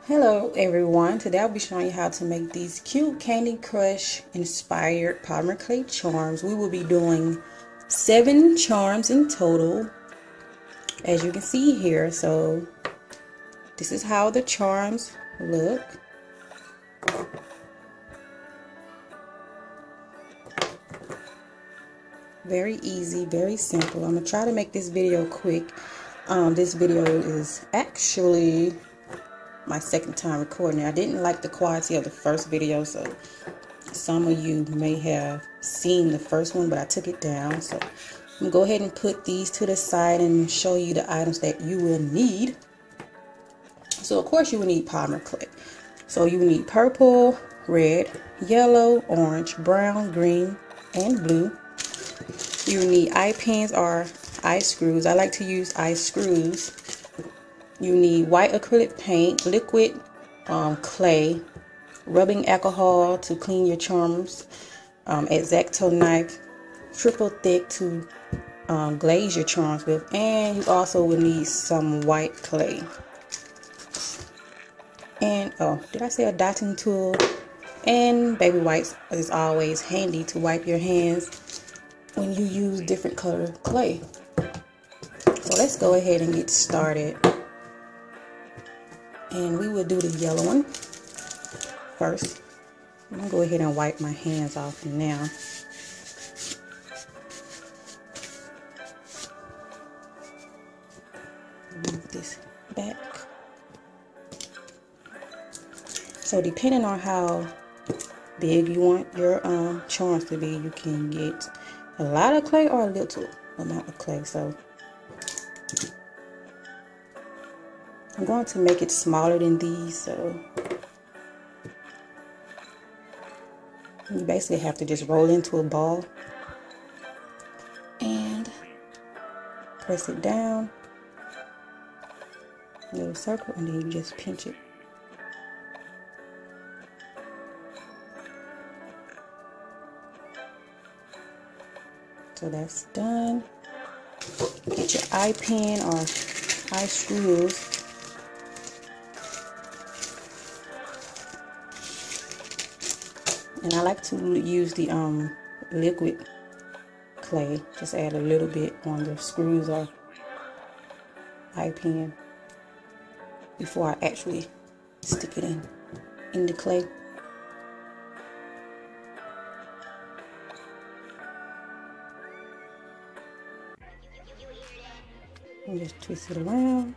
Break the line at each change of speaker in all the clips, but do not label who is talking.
Hello everyone, today I'll be showing you how to make these cute Candy Crush inspired polymer clay charms. We will be doing 7 charms in total, as you can see here. So this is how the charms look. Very easy, very simple. I'm going to try to make this video quick. This video is actually my second time recording it. I didn't like the quality of the first video, so some of you may have seen the first one, but I took it down. So I'm gonna go ahead and put these to the side and show you the items that you will need. So of course you will need polymer clay. So you will need purple, red, yellow, orange, brown, green, and blue. You will need eye pins or eye screws. I like to use eye screws. You need white acrylic paint, liquid clay, rubbing alcohol to clean your charms, X-Acto knife, triple thick to glaze your charms with, and you also will need some white clay. And oh, did I say a dotting tool? And baby wipes is always handy to wipe your hands when you use different colored clay. So let's go ahead and get started. And we will do the yellow one first. I'm going to go ahead and wipe my hands off now. Move this back. So depending on how big you want your charms to be, you can get a lot of clay or a little amount of clay. So I'm going to make it smaller than these, so you basically have to just roll into a ball and press it down, a little circle, and then you just pinch it. So that's done. Get your eye pin or eye screws. And I like to use the liquid clay. Just add a little bit on the screws or eye pin before I actually stick it in the clay. And just twist it around.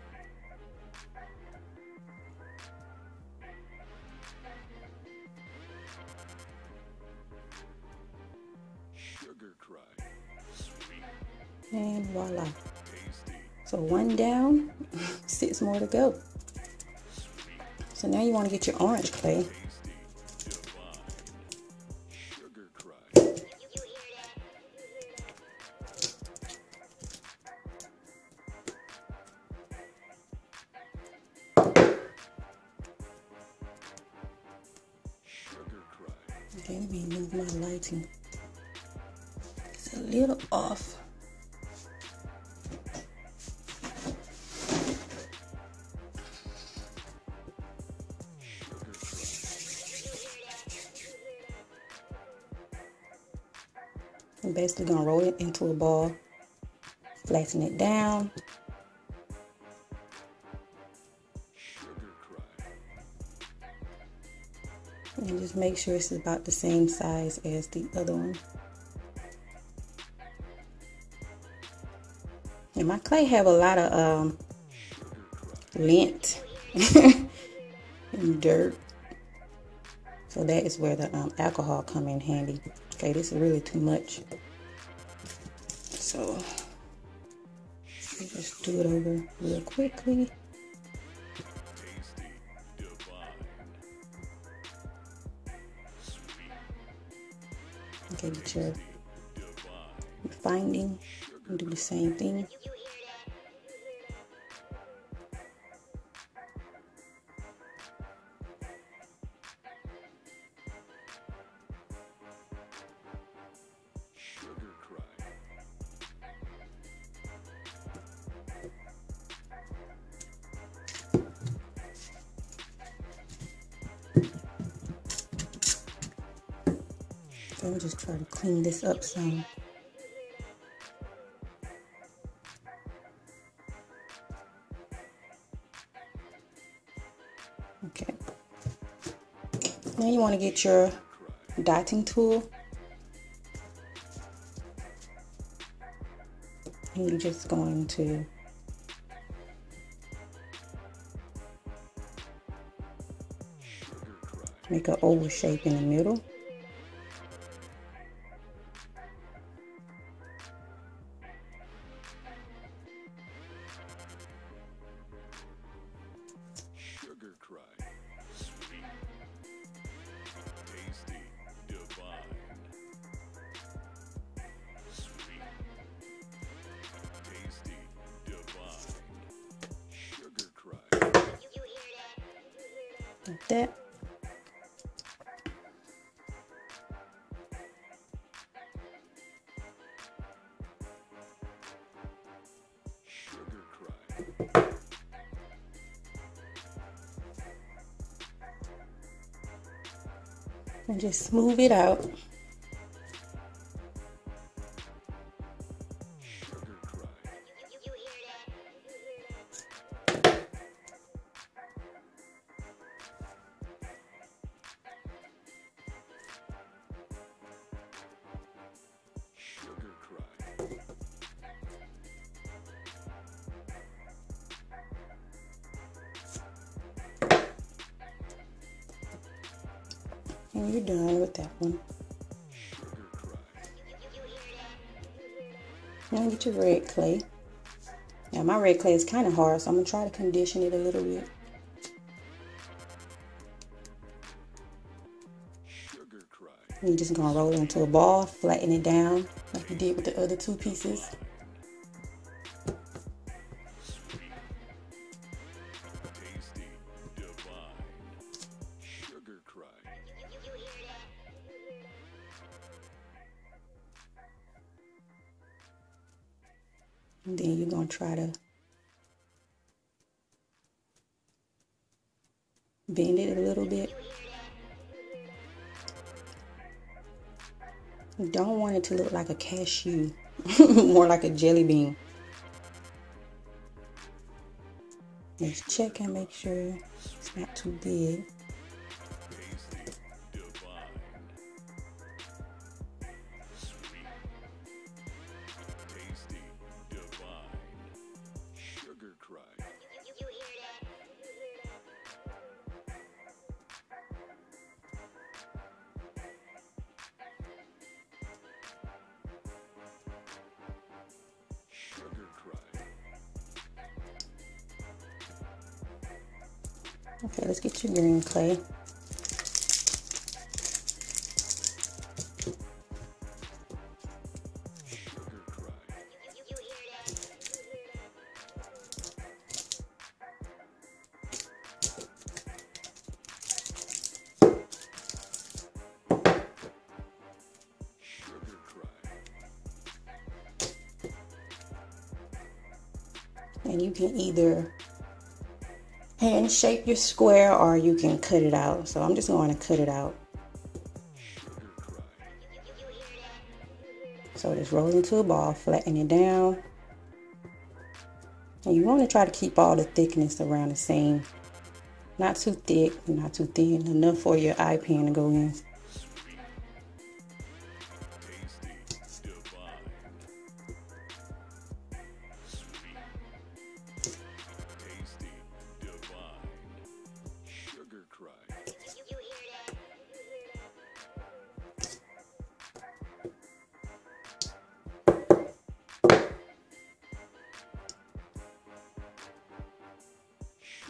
And voila. So 1 down, 6 more to go. So now you want to get your orange clay. Okay, let me move my lighting. It's a little off. I'm basically going to roll it into a ball, flatten it down. And just make sure it's about the same size as the other one. And my clay have a lot of lint and dirt. So that is where the alcohol come in handy. Okay, this is really too much. So just do it over real quickly. Okay, get your finding and do the same thing. Let me just try to clean this up some. Okay. Now you want to get your dotting tool. And you're just going to make an oval shape in the middle.
Sugar cry, sweet, tasty, divine. Sweet, tasty, divine. Sugar cry.
Like that.
Sugar cry.
And just smooth it out.
Sugar cry. Sugar cry.
And you're done with that one.
Sugar cry.
Now get your red clay. Now my red clay is kind of hard, so I'm going to try to condition it a little bit.
Sugar cry.
And you're just going to roll it into a ball, flatten it down like you did with the other two pieces.
Sweet, tasty, divine. Sugar cry.
And then you're going to try to bend it a little bit. You don't want it to look like a cashew, more like a jelly bean. Just check and make sure it's not too big.
Tasty, divine. Sweet, tasty, divine. Sugar cry. Sugar cry.
Okay, let's get your green clay.
Sugar cry. Sugar cry.
And you can either hand shape your square or you can cut it out. So I'm just going to cut it out.
Sugar cry.
So just roll into a ball, flatten it down. And you want to try to keep all the thickness around the same. Not too thick, not too thin, enough for your eye pen to go in.
Sweet, tasty, divine. Sweet, tasty, divine. Sugar cry. Sugar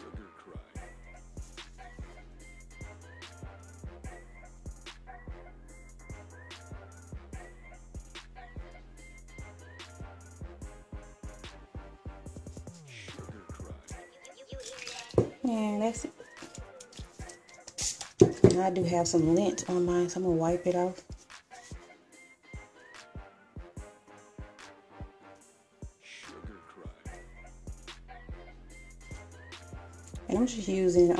cry. Sugar cry.
And that's it. And I do have some lint on mine, so I'm going to wipe it off.
Sugar cry.
And I'm just using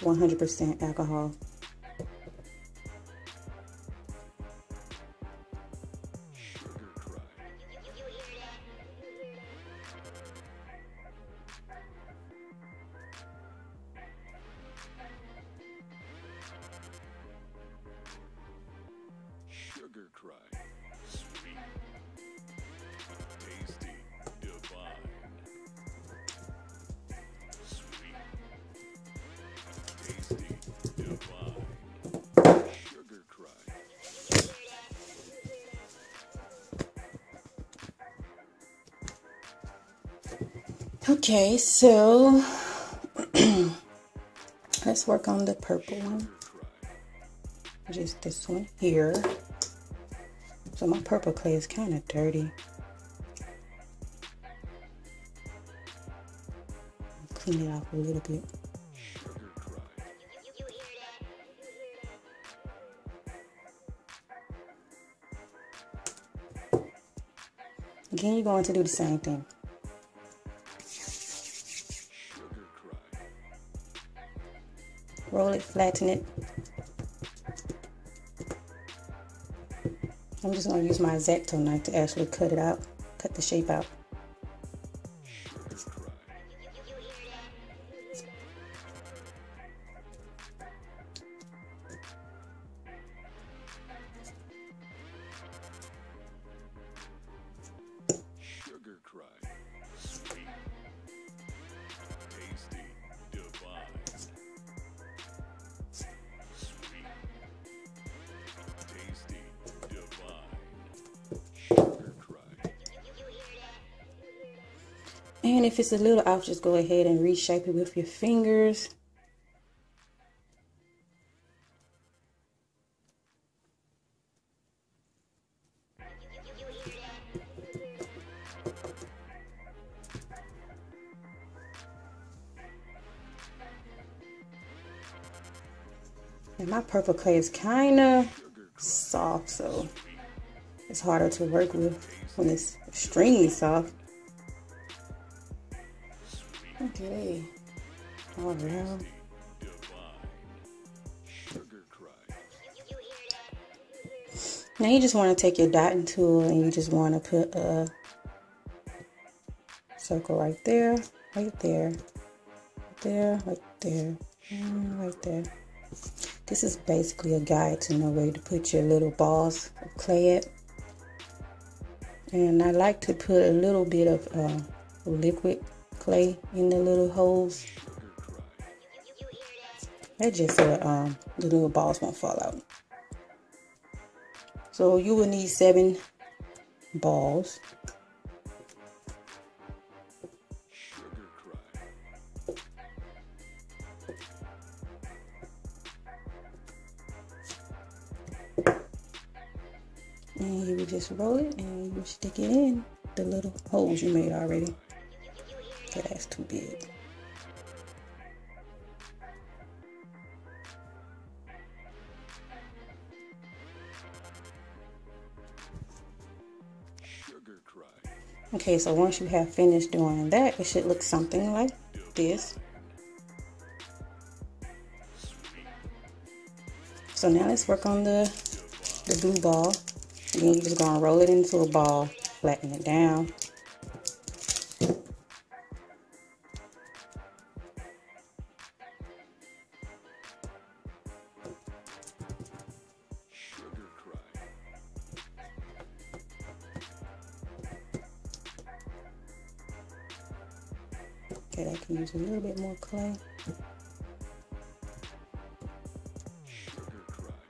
100% alcohol.
cry. Sweet. Tasty. Divine. Sweet. Tasty. Divine. Sugar cry.
Okay, so let's work on the purple one, which is this one here. So my purple clay is kind of dirty. Clean it off a little bit.
Sugar cry.
Again, you're going to do the same thing.
Sugar cry.
Roll it, flatten it. I'm just going to use my X-Acto knife to actually cut it out, cut the shape out.
Sugar cry. Sugar cry. Sweet. Tasty. Divine. Sweet. Tasty. Divine. Sugar cry.
And if it's a little off, just go ahead and reshape it with your fingers. And my purple clay is kind of soft, so it's harder to work with when it's extremely soft. Okay, all around.
Divine. Sugar cry.
Now you just want to take your dotting tool and you just want to put a circle right there, right there, right there, right there, and right there. This is basically a guide to know where to put your little balls of clay at. And I like to put a little bit of liquid clay in the little holes. That just so the little balls won't fall out. So you will need 7 balls.
Sugar cry.
And you would just roll it and you would stick it in the little holes you made already. Okay, that's too big.
Sugar cry.
Okay, so once you have finished doing that, it should look something like this. So now let's work on the blue ball. Again, you're just gonna roll it into a ball, flatten it down.
Sugar cry.
Okay, I can use a little bit more clay.
Sugar cry.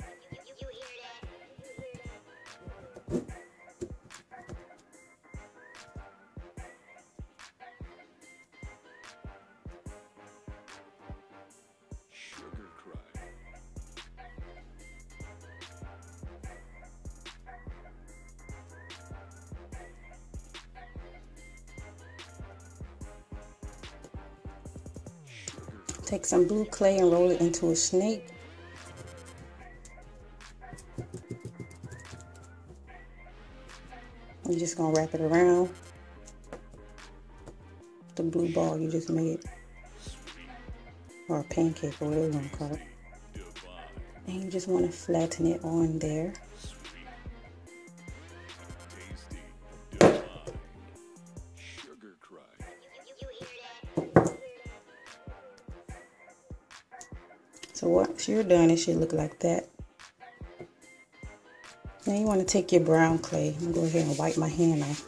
Sugar cry.
Take some blue clay and roll it into a snake. You're just gonna wrap it around the blue ball you just made, or a pancake, or whatever you want to call it. And you just want to flatten it on there.
Tasty. Divine. Sugar cry.
So once you're done, it should look like that. Now you want to take your brown clay. I'm going to go ahead and wipe my hand off.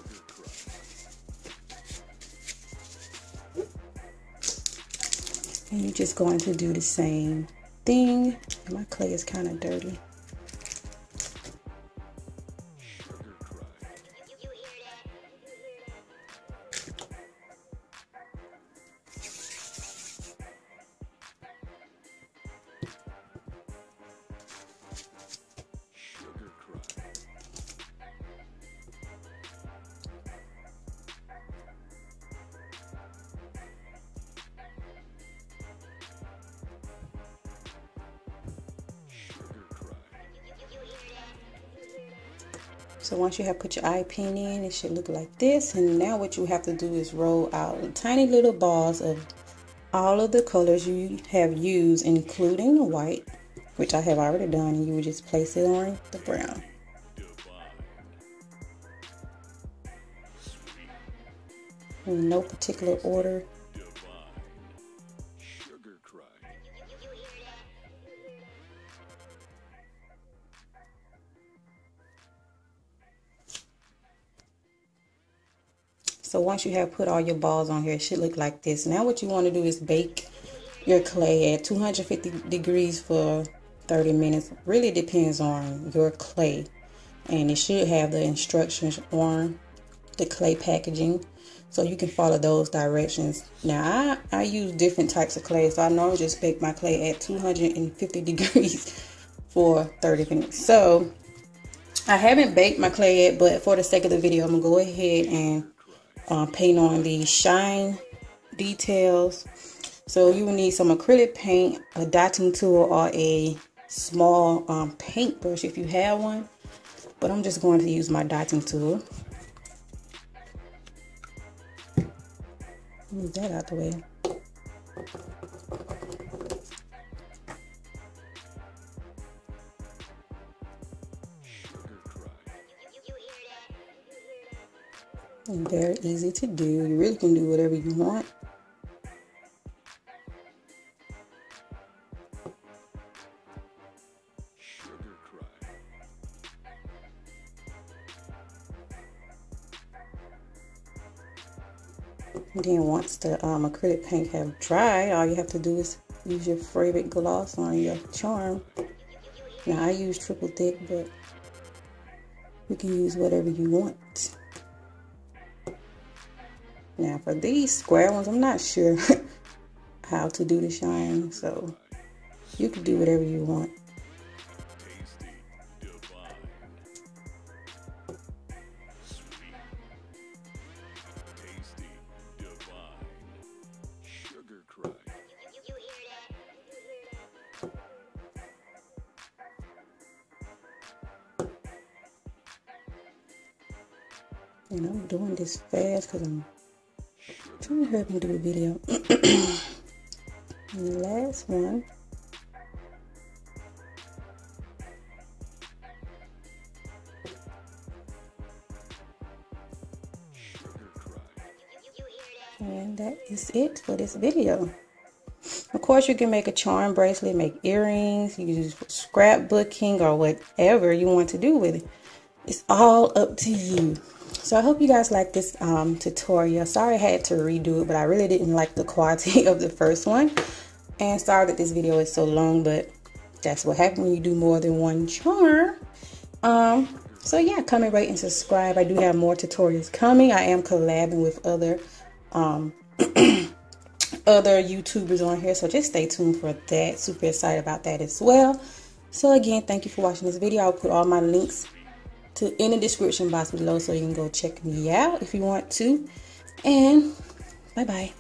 And you're just going to do the same thing. My clay is kind of dirty. So once you have put your eye paint in, it should look like this. And now what you have to do is roll out tiny little balls of all of the colors you have used, including the white, which I have already done, and you would just place it on the brown. In no particular order. So once you have put all your balls on here, it should look like this. Now what you want to do is bake your clay at 250 degrees for 30 minutes. Really depends on your clay. And it should have the instructions on the clay packaging, so you can follow those directions. Now I use different types of clay, so I normally just bake my clay at 250 degrees for 30 minutes. So I haven't baked my clay yet, but for the sake of the video, I'm gonna go ahead and paint on the shine details. So you will need some acrylic paint, a dotting tool, or a small paintbrush if you have one. But I'm just going to use my dotting tool. Move that out the way. And very easy to do. You really can do whatever you want. And then once the acrylic paint have dried, all you have to do is use your favorite gloss on your charm. Now I use triple thick, but you can use whatever you want. Now for these square ones, I'm not sure how to do the shine, so you can do whatever you want. And I'm doing this fast because I'm trying to hurry up and do a video. And the last one. And that is it for this video. Of course, you can make a charm bracelet, make earrings, you can use scrapbooking or whatever you want to do with it. It's all up to you. So I hope you guys like this tutorial. Sorry I had to redo it, but I really didn't like the quality of the first one. And sorry that this video is so long, but that's what happens when you do more than one charm. So yeah, comment, rate, and subscribe. I do have more tutorials coming. I am collabing with other other YouTubers on here, so just stay tuned for that. Super excited about that as well. So again, thank you for watching this video. I'll put all my links in the description box below, so you can go check me out if you want to. And bye bye.